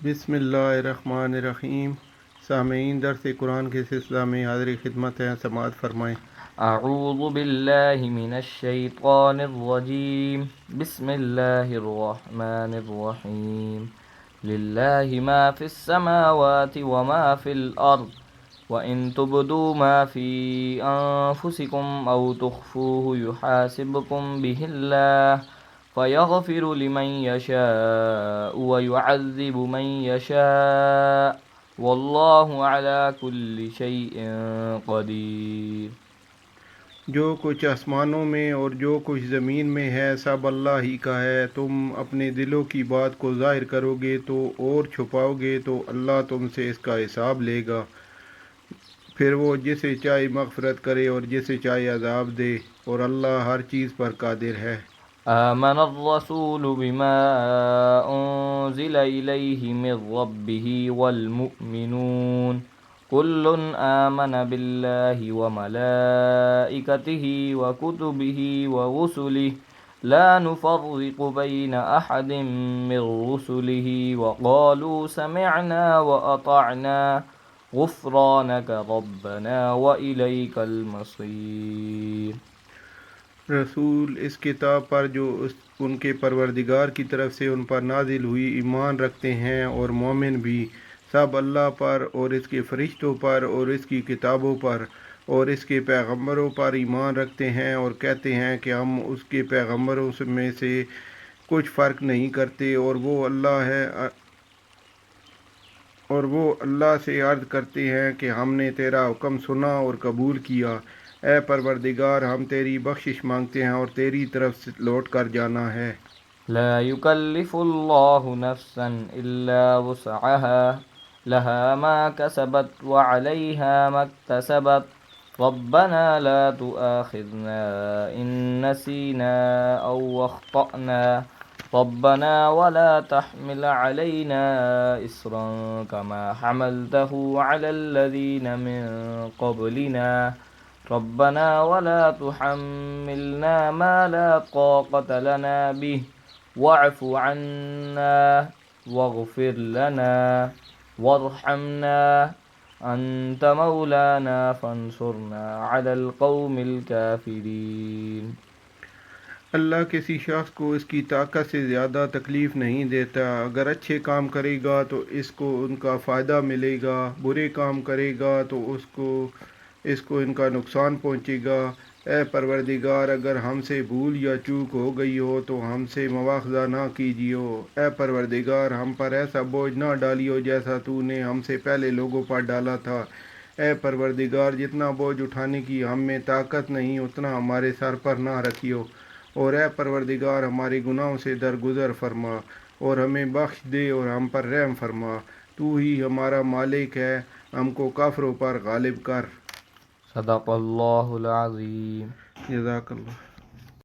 بسم اللہ الرحمن الرحیم۔ سامعین، درس قرآن کے سلسلہ میں حاضر خدمت ہیں، سماعت فرمائیں۔ اعوذ باللہ من الشیطان الرجیم، بسم اللہ الرحمن الرحیم۔ للہ ما فی السماوات وما فی الارض وَإِن تُبْدُوا مَا فِي أَنفُسِكُمْ أَوْ تُخْفُوهُ يُحَاسِبْكُم بِهِ اللَّهُ فَيَغْفِرُ لِمَن يَشَاءُ وَيُعَذِّبُ مَن يَشَاءُ وَاللَّهُ عَلَى كُلِّ شَيْءٍ قَدِيرٌ۔ جو کچھ آسمانوں میں اور جو کچھ زمین میں ہے سب اللہ ہی کا ہے۔ تم اپنے دلوں کی بات کو ظاہر کرو گے تو اور چھپاؤ گے تو اللہ تم سے اس کا حساب لے گا۔ پھر وہ جسے چاہے مغفرت کرے اور جسے چاہے عذاب دے، اور اللہ ہر چیز پر قادر ہے۔ آمن الرسول بما أنزل إليه من ربه والمؤمنون كل آمن بالله وملائكته وكتبه ورسله لا نفرق بين أحد من رسله وقالوا سمعنا وأطعنا غفرانك ربنا وإليك المصير۔ رسول اس کتاب پر جو ان کے پروردگار کی طرف سے ان پر نازل ہوئی ایمان رکھتے ہیں، اور مومن بھی سب اللہ پر اور اس کے فرشتوں پر اور اس کی کتابوں پر اور اس کے پیغمبروں پر ایمان رکھتے ہیں، اور کہتے ہیں کہ ہم اس کے پیغمبروں میں سے کچھ فرق نہیں کرتے، اور وہ اللہ سے عرض کرتے ہیں کہ ہم نے تیرا حکم سنا اور قبول کیا۔ اے پروردگار، ہم تیری بخشش مانگتے ہیں اور تیری طرف سے لوٹ کر جانا ہے۔ لا يكلف الله نفسا إلا وسعها لها ما كسبت وعليها ما اكتسبت ربنا لا تؤاخذنا إن نسينا أو أخطأنا ربنا ولا تحمل علينا إصرا كما حملته على الذين من قبلنا ربنا ولا تحملنا ما لا طاقة لنا به واعف عنا واغفر لنا وارحمنا أنت مولانا فانصرنا على القوم الكافرين۔ اللہ کسی شخص کو اس کی طاقت سے زیادہ تکلیف نہیں دیتا۔ اگر اچھے کام کرے گا تو اس کو ان کا فائدہ ملے گا، برے کام کرے گا تو اس کو ان کا نقصان پہنچے گا۔ اے پروردگار، اگر ہم سے بھول یا چوک ہو گئی ہو تو ہم سے مواخذہ نہ کیجیو۔ اے پروردگار، ہم پر ایسا بوجھ نہ ڈالیو جیسا تو نے ہم سے پہلے لوگوں پر ڈالا تھا۔ اے پروردگار، جتنا بوجھ اٹھانے کی ہم میں طاقت نہیں اتنا ہمارے سر پر نہ رکھیو، اور اے پروردگار ہمارے گناہوں سے درگزر فرما اور ہمیں بخش دے اور ہم پر رحم فرما۔ تو ہی ہمارا مالک ہے، ہم کو کافروں پر غالب کر۔ صدق اللہ العظیم۔ جزاک اللہ۔